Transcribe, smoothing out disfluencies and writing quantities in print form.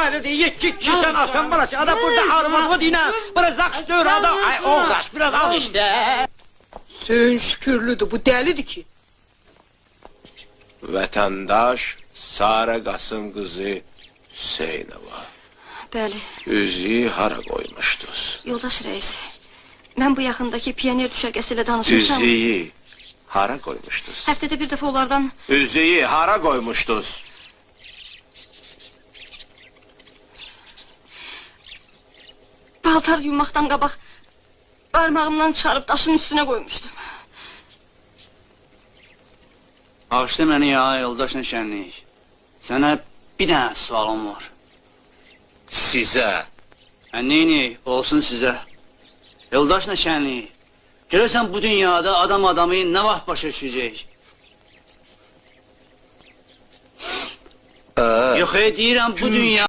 Öyle de 7 kişi sen atan balası. Adam burada armadı dine. Biraz aksıyor adam. Ay uğraş biraz al işte. Söyün şükürlüdür, bu delidir ki. Vətəndaş Sara Qasım qızı Hüseynova. Bəli, Üzüyü hara qoymuşdunuz? yoldaş reis. Mən bu yaxındakı pioner düşərgəsi ilə danışmışam. Üzüyü hara qoymuşdunuz? Həftədə bir dəfə onlardan Üzüyü hara qoymuşdunuz? paltar yummaqdan qabaq barmağımdan çıxarıb daşın üstünə qoymuşdum. Bağışla məni ya, yoldaş Nəşənlik. Sənə bir dənə sualım var. Sizə. Neyini, olsun sizə. Yoldaş Nəşənlik, görəsən bu dünyada adam adamı nə vaxt başa düşəcək? Yox, deyirəm bu dünya...